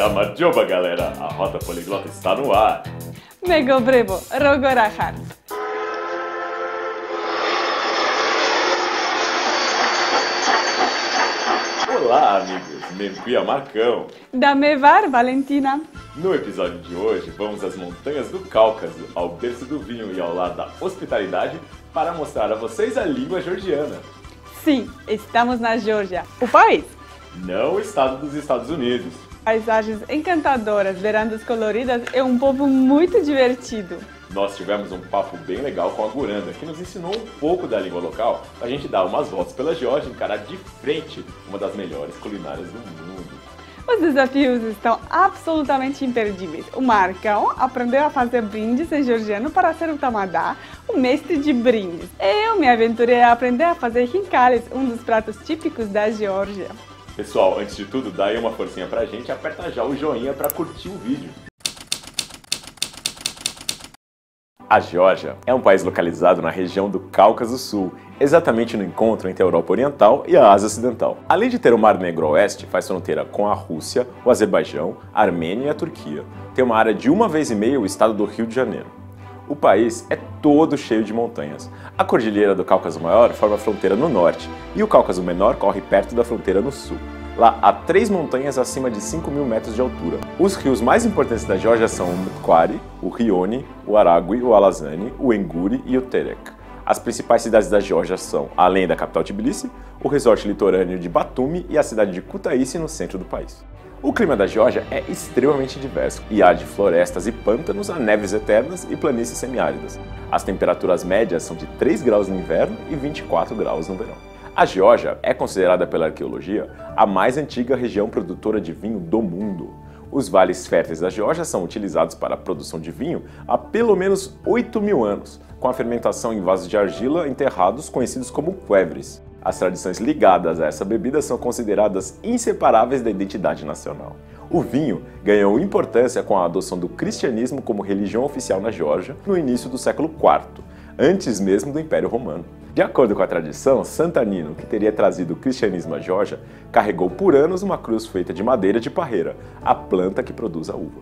Gamadjoba, galera! A Rota Poliglota está no ar! Mego Brebo, Rogorahat. Olá, amigos! Memquia Marcão! Damevar, Valentina. No episódio de hoje, vamos às montanhas do Cáucaso, ao berço do vinho e ao lar da hospitalidade, para mostrar a vocês a língua georgiana. Sim, estamos na Geórgia, o país. Não o estado dos Estados Unidos. Paisagens encantadoras, verandas coloridas e um povo muito divertido. Nós tivemos um papo bem legal com a Guranda, que nos ensinou um pouco da língua local, para a gente dar umas voltas pela Geórgia e encarar de frente uma das melhores culinárias do mundo. Os desafios estão absolutamente imperdíveis. O Marcão aprendeu a fazer brindes em georgiano para ser o tamadá, o mestre de brindes. Eu me aventurei a aprender a fazer rincares, um dos pratos típicos da Geórgia. Pessoal, antes de tudo, dá aí uma forcinha pra gente e aperta já o joinha para curtir o vídeo. A Geórgia é um país localizado na região do Cáucaso Sul, exatamente no encontro entre a Europa Oriental e a Ásia Ocidental. Além de ter o Mar Negro a oeste, faz fronteira com a Rússia, o Azerbaijão, a Armênia e a Turquia. Tem uma área de 1,5 vezes o estado do Rio de Janeiro. O país é todo cheio de montanhas. A Cordilheira do Cáucaso Maior forma a fronteira no norte e o Cáucaso Menor corre perto da fronteira no sul. Lá há 3 montanhas acima de 5.000 metros de altura. Os rios mais importantes da Geórgia são o Mutquari, o Rioni, o Aragui, o Alazani, o Enguri e o Terek. As principais cidades da Geórgia são, além da capital Tbilisi, o resort litorâneo de Batumi e a cidade de Kutaisi no centro do país. O clima da Geórgia é extremamente diverso e há de florestas e pântanos a neves eternas e planícies semiáridas. As temperaturas médias são de 3 graus no inverno e 24 graus no verão. A Geórgia é considerada pela arqueologia a mais antiga região produtora de vinho do mundo. Os vales férteis da Geórgia são utilizados para a produção de vinho há pelo menos 8.000 anos, com a fermentação em vasos de argila enterrados conhecidos como quevres. As tradições ligadas a essa bebida são consideradas inseparáveis da identidade nacional. O vinho ganhou importância com a adoção do cristianismo como religião oficial na Geórgia no início do século IV, antes mesmo do Império Romano. De acordo com a tradição, Santanino, que teria trazido o cristianismo à Geórgia, carregou por anos uma cruz feita de madeira de parreira, a planta que produz a uva.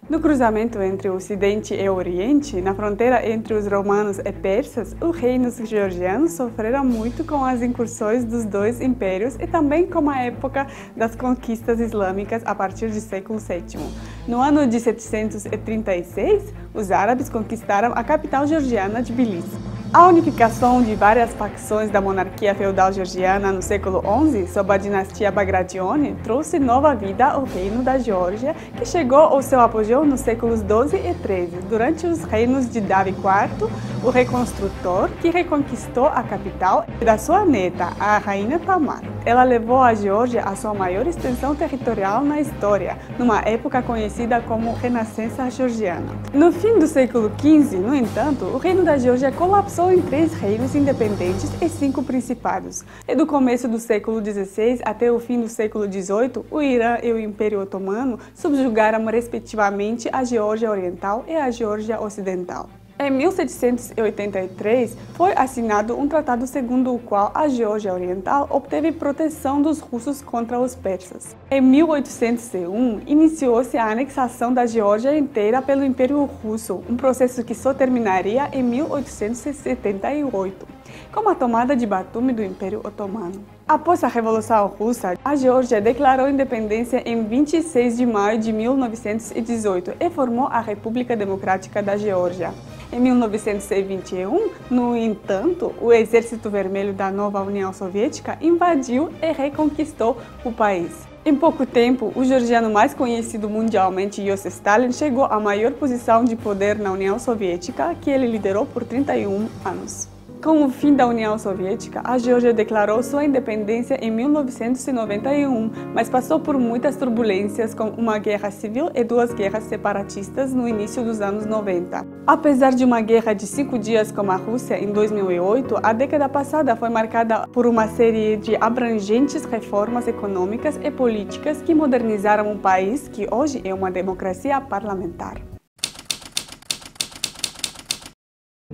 No cruzamento entre o Ocidente e o Oriente, na fronteira entre os romanos e persas, os reinos georgianos sofreram muito com as incursões dos dois impérios e também com a época das conquistas islâmicas a partir do século VII. No ano de 736, os árabes conquistaram a capital georgiana, Tbilisi. A unificação de várias facções da monarquia feudal georgiana no século XI, sob a dinastia Bagrationi, trouxe nova vida ao reino da Geórgia, que chegou ao seu apogeu nos séculos XII e XIII, durante os reinos de Davi IV, o reconstrutor, que reconquistou a capital, e da sua neta, a rainha Tamar. Ela levou a Geórgia à sua maior extensão territorial na história, numa época conhecida como Renascença Georgiana. No fim do século XV, no entanto, o reino da Geórgia colapsou em 3 reinos independentes e 5 principados. E do começo do século XVI até o fim do século XVIII, o Irã e o Império Otomano subjugaram respectivamente a Geórgia Oriental e a Geórgia Ocidental. Em 1783, foi assinado um tratado segundo o qual a Geórgia Oriental obteve proteção dos russos contra os persas. Em 1801, iniciou-se a anexação da Geórgia inteira pelo Império Russo, um processo que só terminaria em 1878, com a tomada de Batumi do Império Otomano. Após a Revolução Russa, a Geórgia declarou independência em 26 de maio de 1918 e formou a República Democrática da Geórgia. Em 1921, no entanto, o Exército Vermelho da nova União Soviética invadiu e reconquistou o país. Em pouco tempo, o georgiano mais conhecido mundialmente, Iosif Stalin, chegou à maior posição de poder na União Soviética, que ele liderou por 31 anos. Com o fim da União Soviética, a Geórgia declarou sua independência em 1991, mas passou por muitas turbulências, com uma guerra civil e 2 guerras separatistas no início dos anos 90. Apesar de uma guerra de 5 dias com a Rússia em 2008, a década passada foi marcada por uma série de abrangentes reformas econômicas e políticas que modernizaram o país, que hoje é uma democracia parlamentar.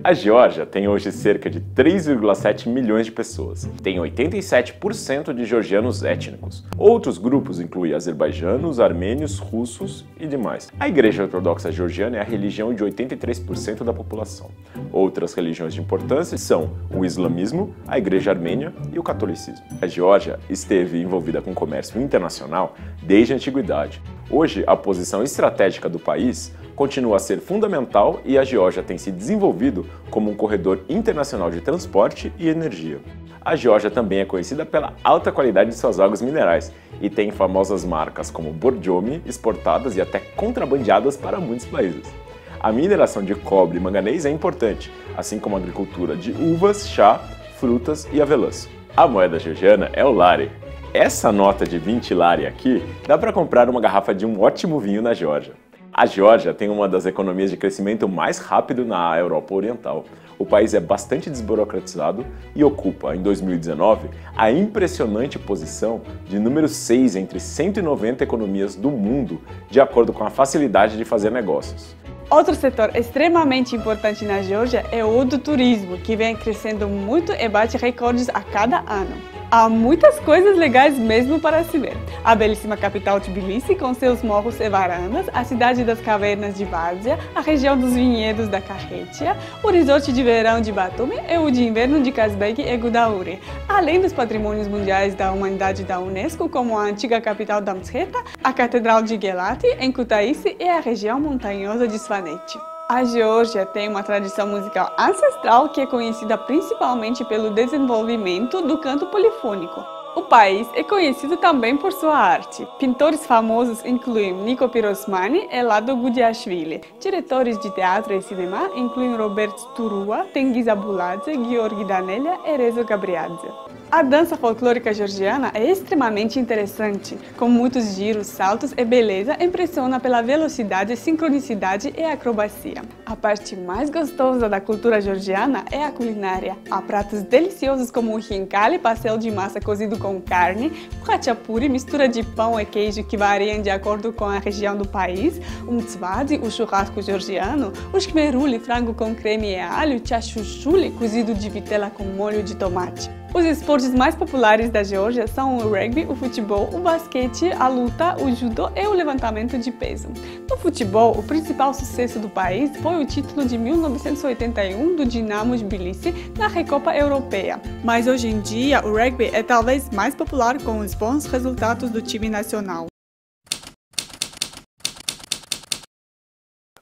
A Geórgia tem hoje cerca de 3,7 milhões de pessoas. Tem 87% de georgianos étnicos. Outros grupos incluem azerbaijanos, armênios, russos e demais. A Igreja Ortodoxa Georgiana é a religião de 83% da população. Outras religiões de importância são o islamismo, a Igreja Armênia e o catolicismo. A Geórgia esteve envolvida com comércio internacional desde a antiguidade. Hoje, a posição estratégica do país continua a ser fundamental e a Geórgia tem se desenvolvido como um corredor internacional de transporte e energia. A Geórgia também é conhecida pela alta qualidade de suas águas minerais e tem famosas marcas como Borjomi, exportadas e até contrabandeadas para muitos países. A mineração de cobre e manganês é importante, assim como a agricultura de uvas, chá, frutas e avelãs. A moeda georgiana é o lari. Essa nota de 20 lari aqui dá para comprar uma garrafa de um ótimo vinho na Geórgia. A Geórgia tem uma das economias de crescimento mais rápido na Europa Oriental. O país é bastante desburocratizado e ocupa, em 2019, a impressionante posição de número 6 entre 190 economias do mundo, de acordo com a facilidade de fazer negócios. Outro setor extremamente importante na Geórgia é o do turismo, que vem crescendo muito e bate recordes a cada ano. Há muitas coisas legais mesmo para se ver. A belíssima capital Tbilisi, com seus morros e varandas, a cidade das cavernas de Várzea, a região dos vinhedos da Carretia, o resort de verão de Batumi e o de inverno de Kazbek e Gudauri, além dos patrimônios mundiais da humanidade da Unesco, como a antiga capital da Mtskheta, a Catedral de Gelati, em Kutaisi, e a região montanhosa de Svaneti. A Geórgia tem uma tradição musical ancestral que é conhecida principalmente pelo desenvolvimento do canto polifônico. O país é conhecido também por sua arte. Pintores famosos incluem Niko Pirosmani e Lado Gudiashvili. Diretores de teatro e cinema incluem Robert Turua, Tengiz Abuladze, Georgi Danelia e Rezo Gabriadze. A dança folclórica georgiana é extremamente interessante, com muitos giros, saltos e beleza impressiona pela velocidade, sincronicidade e acrobacia. A parte mais gostosa da cultura georgiana é a culinária. Há pratos deliciosos como o khinkali, pastel de massa cozido com carne, o khachapuri, mistura de pão e queijo que variam de acordo com a região do país, o mtsvadi, o churrasco georgiano, o shkmeruli, frango com creme e alho, chashushuli, cozido de vitela com molho de tomate. Os esportes mais populares da Geórgia são o rugby, o futebol, o basquete, a luta, o judô e o levantamento de peso. No futebol, o principal sucesso do país foi o título de 1981 do Dinamo Tbilisi na Recopa Europeia. Mas hoje em dia, o rugby é talvez mais popular com os bons resultados do time nacional.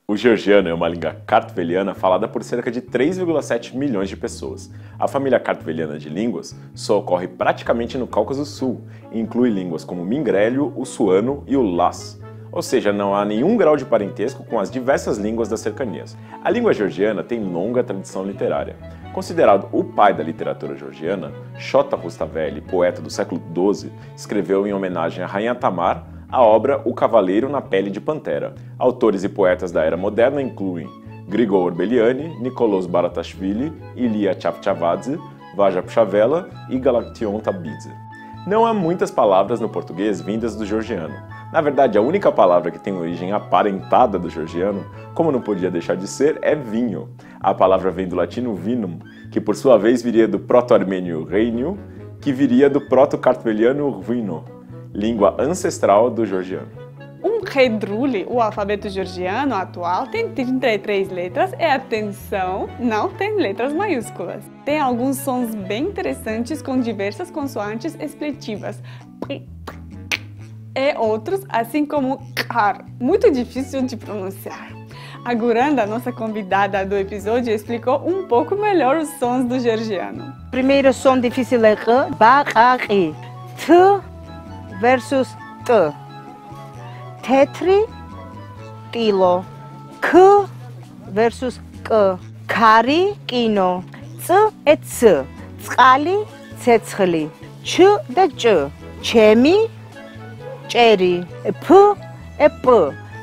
O georgiano é uma língua kartveliana falada por cerca de 3,7 milhões de pessoas. A família kartveliana de línguas só ocorre praticamente no Cáucaso Sul e inclui línguas como o mingrélio, o suano e o laz. Ou seja, não há nenhum grau de parentesco com as diversas línguas das cercanias. A língua georgiana tem longa tradição literária. Considerado o pai da literatura georgiana, Shota Rustaveli, poeta do século XII, escreveu em homenagem a Rainha Tamar a obra O Cavaleiro na Pele de Pantera. Autores e poetas da era moderna incluem Grigor Beliani, Nicolos Baratashvili, Ilia Chavchavadze, Vaja Pshavela e Galaction Tabidze. Não há muitas palavras no português vindas do georgiano. Na verdade, a única palavra que tem origem aparentada do georgiano, como não podia deixar de ser, é vinho. A palavra vem do latino vinum, que por sua vez viria do proto-armênio reiniu, que viria do proto-kartveliano vino, língua ancestral do georgiano. Um redruli, o alfabeto georgiano atual, tem 33 letras e, atenção, não tem letras maiúsculas. Tem alguns sons bem interessantes com diversas consoantes explitivas, e outros, assim como kar, muito difícil de pronunciar. A Guranda, nossa convidada do episódio, explicou um pouco melhor os sons do georgiano. Primeiro som difícil é R, barari, T versus T. Tetri, kilo. K versus K. Kari, kino. C é C. Tsali, tsetskli. Ch da Ch. Chemi, cheri. P é P.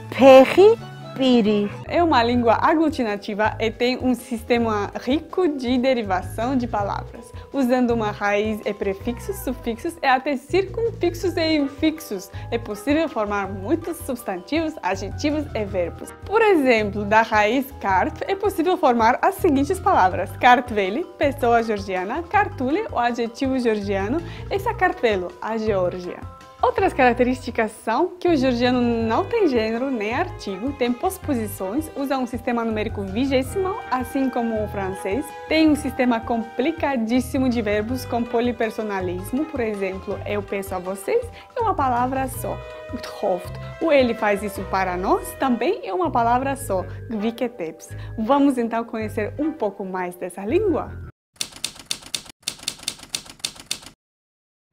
Pehi, Piri. É uma língua aglutinativa e tem um sistema rico de derivação de palavras, usando uma raiz e prefixos, sufixos e até circunfixos e infixos. É possível formar muitos substantivos, adjetivos e verbos. Por exemplo, da raiz kart é possível formar as seguintes palavras: kartveli, pessoa georgiana; kartuli, o adjetivo georgiano; e sakartvelo, a Geórgia. Outras características são que o georgiano não tem gênero nem artigo, tem posposições, usa um sistema numérico vigesimal, assim como o francês, tem um sistema complicadíssimo de verbos com polipersonalismo, por exemplo, eu peço a vocês, é uma palavra só, gthoft. O ele faz isso para nós, também é uma palavra só, gviketeps. Vamos então conhecer um pouco mais dessa língua?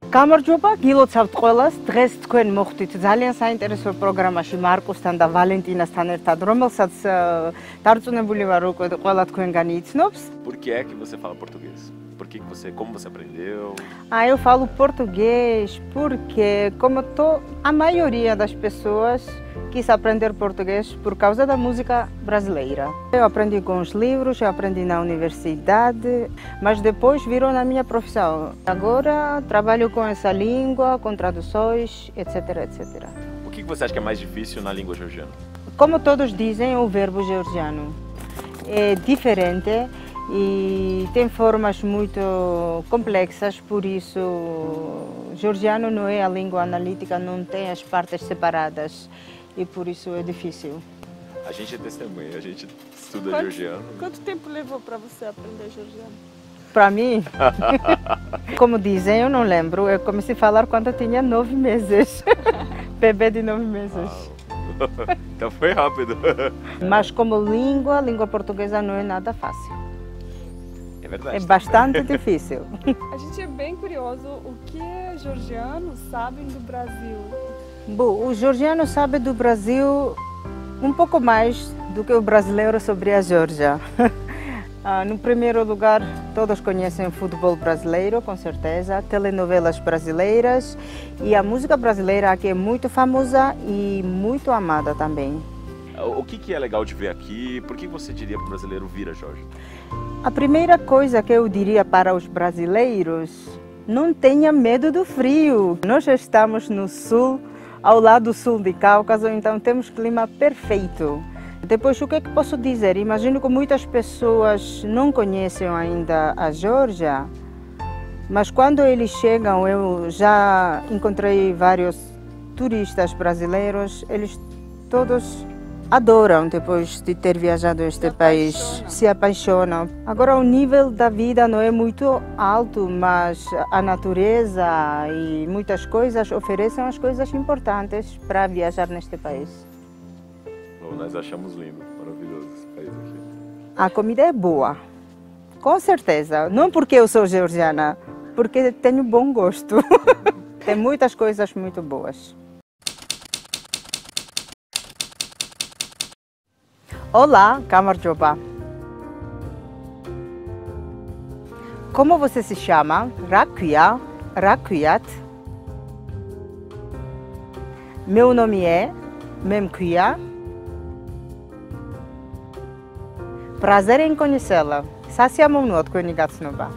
გამარჯობა, გილოცავთ ყველას. დღეს თქვენ მოხვდით ძალიან საინტერესო პროგრამაში მარკუსთან და ვალენტინასთან ერთად, რომელსაც დარწმუნებული ვარ უკვე ყველა თქვენგანი იცნობს. Por que é que você fala português? Como você aprendeu? Eu falo português porque, a maioria das pessoas quis aprender português por causa da música brasileira. Eu aprendi com os livros, eu aprendi na universidade, mas depois virou na minha profissão. Agora trabalho com essa língua, com traduções, etc, etc. O que você acha que é mais difícil na língua georgiana? Como todos dizem, o verbo georgiano é diferente e tem formas muito complexas, por isso georgiano não é a língua analítica, não tem as partes separadas e por isso é difícil. A gente é testemunha, a gente estuda georgiano. Quanto tempo levou para você aprender georgiano? Para mim, como dizem, eu não lembro, eu comecei a falar quando eu tinha 9 meses, bebê de 9 meses. Então foi rápido. Mas como língua portuguesa não é nada fácil. É verdade. É bastante difícil. A gente é bem curioso o que os georgianos sabem do Brasil. Bom, os georgianos sabem do Brasil um pouco mais do que o brasileiro sobre a Geórgia. No primeiro lugar, todos conhecem o futebol brasileiro, com certeza, telenovelas brasileiras e a música brasileira aqui é muito famosa e muito amada também. O que é legal de ver aqui? Por que você diria para o brasileiro vir a Geórgia? A primeira coisa que eu diria para os brasileiros, não tenha medo do frio. Nós estamos no sul, ao lado sul de Cáucaso, então temos clima perfeito. Depois, o que é que posso dizer? Imagino que muitas pessoas não conhecem ainda a Geórgia, mas quando eles chegam, eu já encontrei vários turistas brasileiros, eles todos adoram depois de ter viajado a este país, se apaixonam. Agora o nível da vida não é muito alto, mas a natureza e muitas coisas oferecem as coisas importantes para viajar neste país. Bom, nós achamos lindo, maravilhoso esse país aqui. A comida é boa, com certeza. Não porque eu sou georgiana, porque tenho bom gosto. Tem muitas coisas muito boas. Olá, Kamarjoba. Como você se chama? Rakuya, Rakuyat. Meu nome é Memkuya. Prazer em conhecê-la. Sasiamonot Konigatsnova.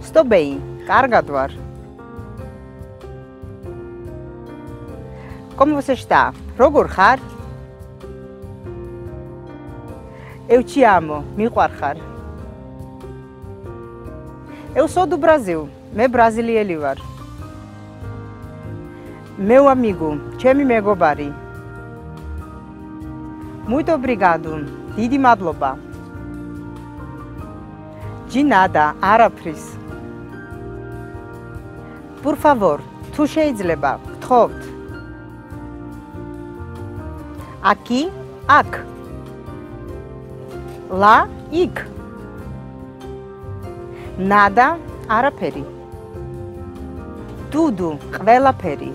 Estou bem, Kargadwar. Como você está? Rogurhar? Eu te amo, Miquarhar. Eu sou do Brasil, me brasileiro. Meu amigo, Chemi Megobari. Muito obrigado, Didi Madloba. De nada, Arapris. Por favor, tu sheizleba, tchot. Aqui, ak. Lá, ik. Nada, araperi. Tudo, ყველაფერი.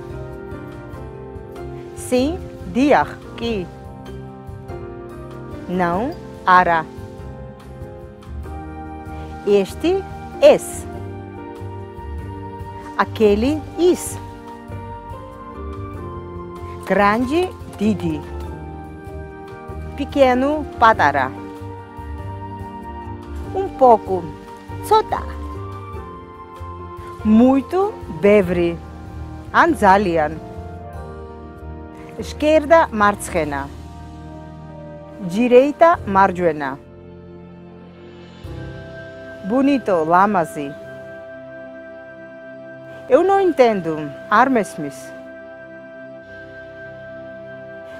Sim, diach, ki. Não, ara. Este, es. Aquele, is. Grande, Didi. Pequeno, patara. Pouco, tsota. Muito, bevri. Anzalian. Esquerda, martzena. Direita, marjuena. Bonito, lamazi. Eu não entendo, Armesmis.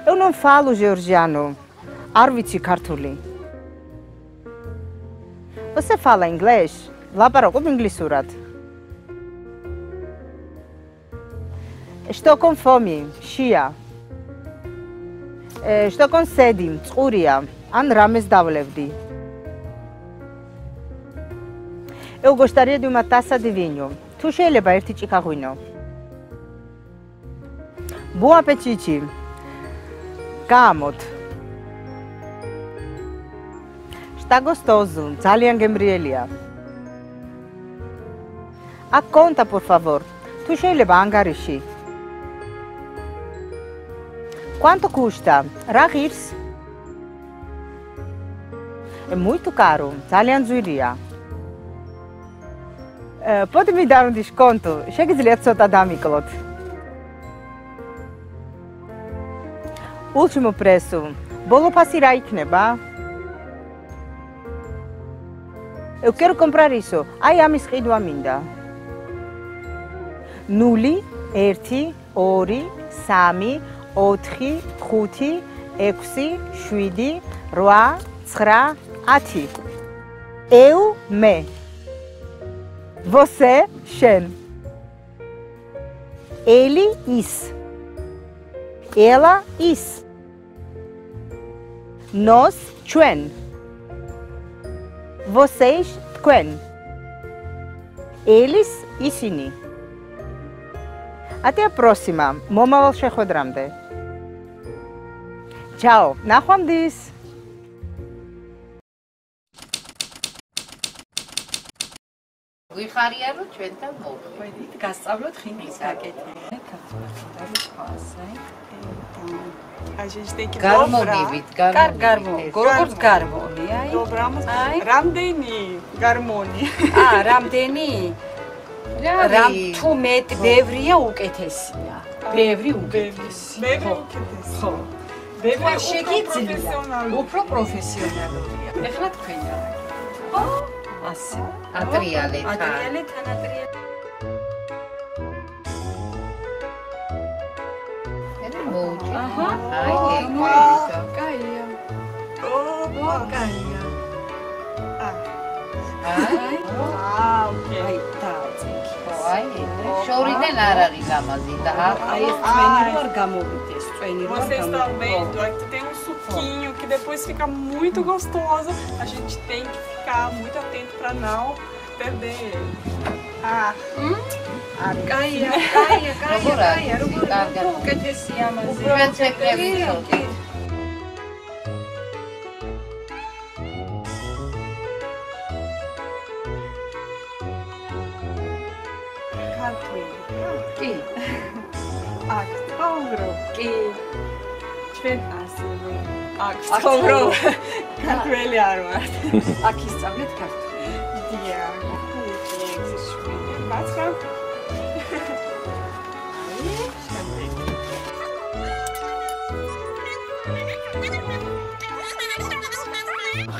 Eu não falo georgiano, Arvici Kartuli. Você fala inglês? Lá para o inglês surat. Estou com fome, Shia. Estou com sede, Tsuria. Anrames Davlevdi. Eu gostaria de uma taça de vinho. Tu შეიძლება ერთი ჭიქაღვინო. Bom apetite. Gamot. Está gostoso, ძალიან გემრიელია. A conta, por favor. Tu შეიძლება ანგარიში. Quanto custa? Რა ღირს? É muito caro, ძალიან ძვირია. Pode me dar um desconto? შეგიძლიათ ცოტა დამიკლოთ. Último preço. Bolo ფასი რა იქნება? Eu quero comprar isso. Ai, ამის ყიდვა მინდა. 0, 1, 2, 3, 4, 5, 6, 7, 8, 9, 10. Eu, me. Você, Shen. Ele, is. Ela, is. Nós, Chuen. Vocês, Tquen. Eles, isini. Até a próxima. Მომავალ შეხვედრამდე. Tchau. ნახვამდის. გვიხარია რომ ჩვენთან მოვხდით. ვედით, გასწავლოთ ხინის გაკეთება. A gente tem que Garmonivit, garmonivit. როგორც გარმონი, აი. Dobramos. Ramdeni, garmoni. რამდენი? რამ თუ მეტ ბევრია უკეთესია. ბევრი უკეთესი. Bebe uketesi. ხო. Bebe შეგიძლია. professional. უფრო პროფესიონალურია. ეხლა თქვენ რა. ო, ასე. ატრიალეთ. ატრიალეთ, ანატრიალეთ. ეხლა მოუჭი. აჰა. აი, კაია. Opa. კაია. აი, Ah, ok. აი, დააწიკი. აი, შორიდან არ არის ლამაზი და Aí esse treino ar gamobit, treino ar Vocês estão vendo? gamobit. Aqui tem um suquinho que depois fica muito gostoso. A gente tem que ficar muito atento para não perder ele. Ah, Caia, Agora, larga. უკეთესია ამაზე. ჩვენც ეკრებისო. cartoon. კი, October. კი. ჩვენ ასე October. Cartoon არ ვარ. აქ ისწავლეთ ქართული. Dia. Basta.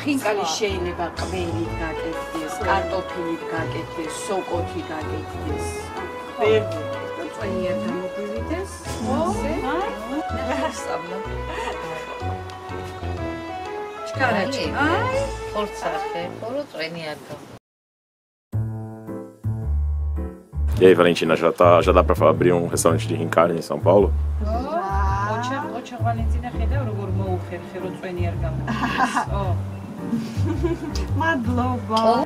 ხინკალი შეიძლება ყველით გაკეთდეს, კარტოფილით გაკეთდეს, სოკოთი გაკეთდეს. Verde. წვენი არ გამოგვივიდეს. ასე. ნახავსაბლა. ჩკარაჭი. აი, ხორცახე, ხოლო წვენი არ გა. E aí, Valentina, já dá pra abrir um restaurante de rincare em São Paulo? ოჩა ვალენტინა ხედავ როგორ მოუხერხე რო წვენი არ გამოგვივიდეს. ო. Madloba.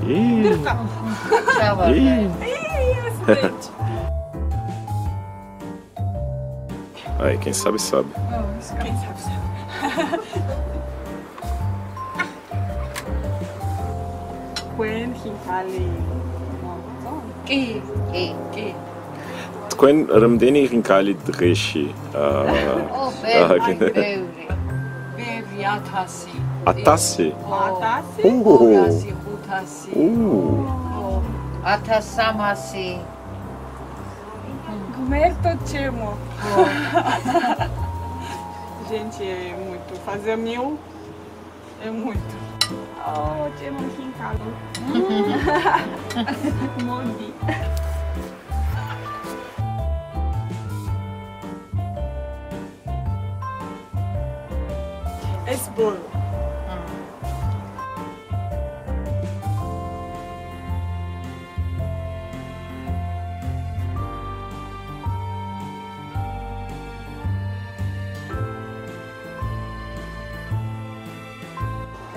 Ih, ჩავა. ih. Acidente. Aí, quem sabe, sabe. Quem sabe, sabe. Quen, Hinkali. კი, კი. კი. თქვენ რამდენი ღინკალი დღეში? ბევრი. ბევრი 1000. 1000? 1000? ო. 500. 1300. Gmerto Timo. Gente, é muito. Fazer 1000 é muito. Oh, Timo aqui em casa. Morri. Esse bolo.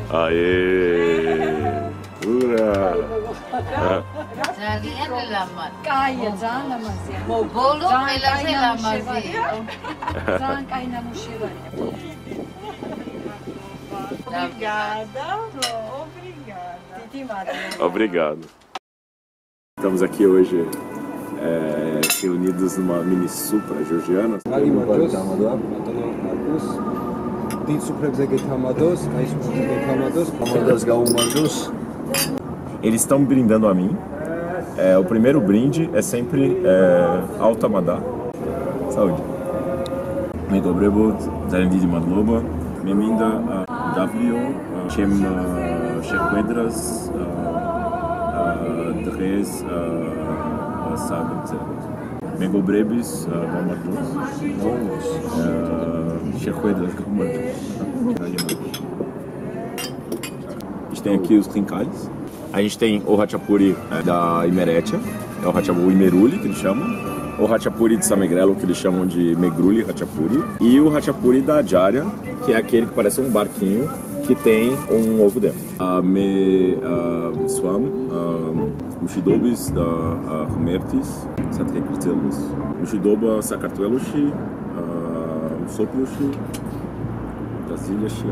Aê! Ura! ძალიან ლამაზი. კაია, ძალიან ლამაზია. ბოლო ყველაზე ლამაზია. ძალიან კაი ნამუშევარია. Obrigada. Obrigada. დიდი მადლობა. Obrigado. Estamos aqui hoje reunidos numa mini supra georgiana. Eles estão brindando a mim. O primeiro brinde é sempre Alto Amadá. Saúde. Muito obrigado. Zarendi de Madloba. Meminda Davlio. Chem Shequedras. Dres. Sabe. Megobrebis. Gomardos. Shequedras. Gomardos. A gente tem aqui os trincalhos. A gente tem o Hachapuri da Imerétia, é o Hachapuri Imeruli, que eles chamam. O Hachapuri de Samegrelo, que eles chamam de Megruli Hachapuri. E o Hachapuri da Adjária, que é aquele que parece um barquinho que tem um ovo dentro. Me Swam, Mushidobis da Humertis, Satrekritzelus, Mushidoba Sakartvelushi, Soplushi, Brasiliashi.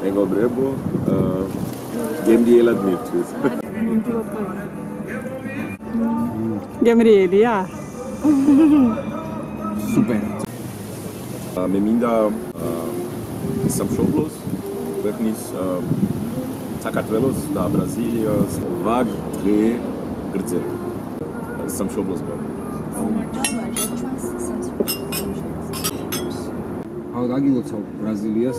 Ego Brebo, Gabriela Dmitrius. Gabriela. Super. Meminda Samshoblos, Vernis Sakartvelos da Brasília, Vagre Grzel. Samshoblos. გაგილოცავ ბრაზილიას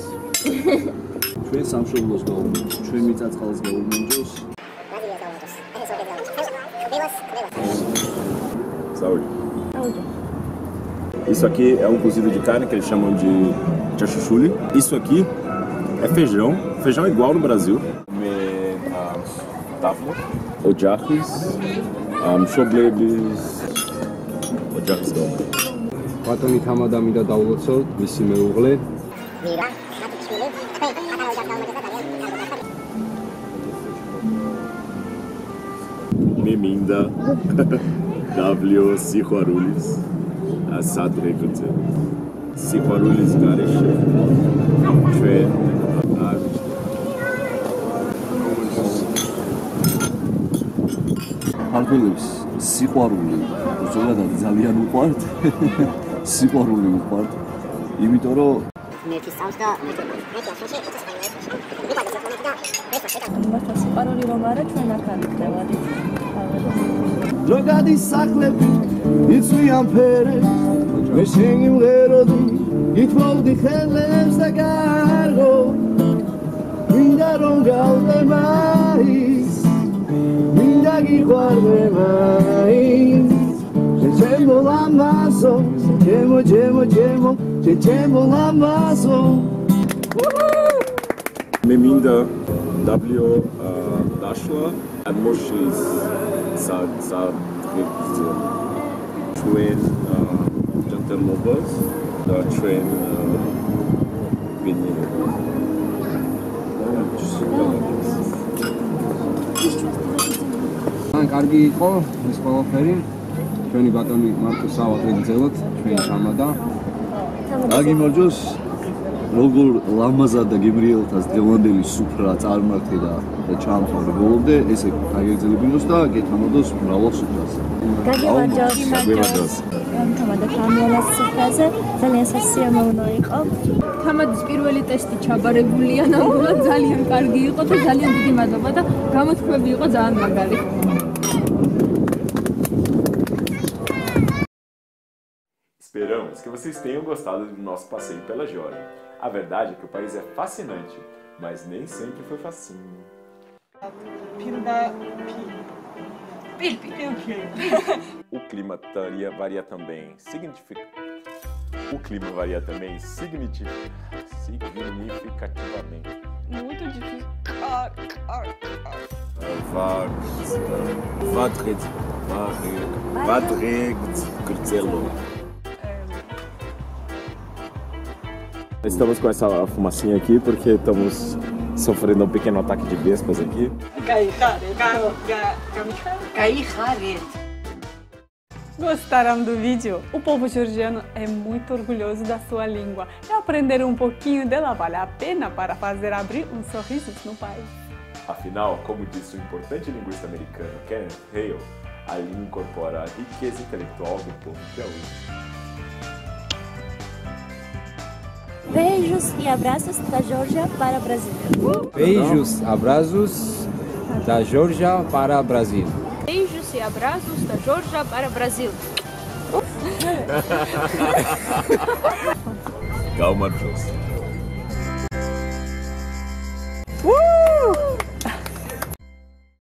ჩვენ სამშობლოს გავუმენჯოს ჩვენ მიწაწყალს გავუმენჯოს Saúde. Isso aqui é um cozido de carne que eles chamam de chachuchuli. Isso aqui é feijão, feijão igual no Brasil. Ojarris, shoblebis, ojarris não. ბატონი თამადა მინდა დავულოცოთ მისი მეუღლე Meminda W Sihuarulis Assad Rekurze Sihuarulis Garish Train ხალხებს სიყვარული ზოგადად ძალიან უყვართ სიყვარული უყვართ იმიტომ რომ სიყვარული რომ არა ჩვენ აქ არიხდევად ზოგადი სახლები იცვიან ფერებს მე შენი მღეროდი ითმოვდი ხელებს და გარღო მინდა რომ გავდე მაინც მინდა გიყვარდე მაინც Chemo lamazo, chemo, chemo lamazo. Meminda W Dashla and Moshes Sad Train Janterlobas, the train ან კარგი იყო ეს ყველაფერი ჩვენი ბატონი მარკო სავალ გეგზელოთ ჩვენი თამადა გაგიმარჯოს როგორ ლამაზად და გემრიელთას დღევანდელი სუფრა წარმართება და ჩამთავრე ბოლომდე, ესე გაგეგრძელებინოს და გეთანადოს მრავალ სუფრას. გაგევარჯოს. თამადა თამიანას სუფრაზე ძალიან სასიამოვნო იყო. თამადის პირველი ტესტი ჩაბარებულია, ნამდვილად ძალიან კარგი იყო და ძალიან დიდი მადლობა და გამოთქმები იყო ძალიან მაგარი. Esperamos que vocês tenham gostado do nosso passeio pela Geórgia. A verdade é que o país é fascinante, mas nem sempre foi facinho. O clima varia também significativamente. Muito difícil. Estamos com essa fumacinha aqui porque estamos sofrendo um pequeno ataque de vespas aqui. Gostaram do vídeo? O povo georgiano é muito orgulhoso da sua língua e aprender um pouquinho dela vale a pena para fazer abrir uns sorrisos no país. Afinal, como disse o importante linguista americano Kenneth Hale, a língua incorpora a riqueza intelectual do povo gaúcho. Beijos e abraços da Geórgia para o Brasil. Beijos, abraços da Geórgia para o Brasil. Beijos e abraços da Geórgia para o Brasil. Calma, Deus.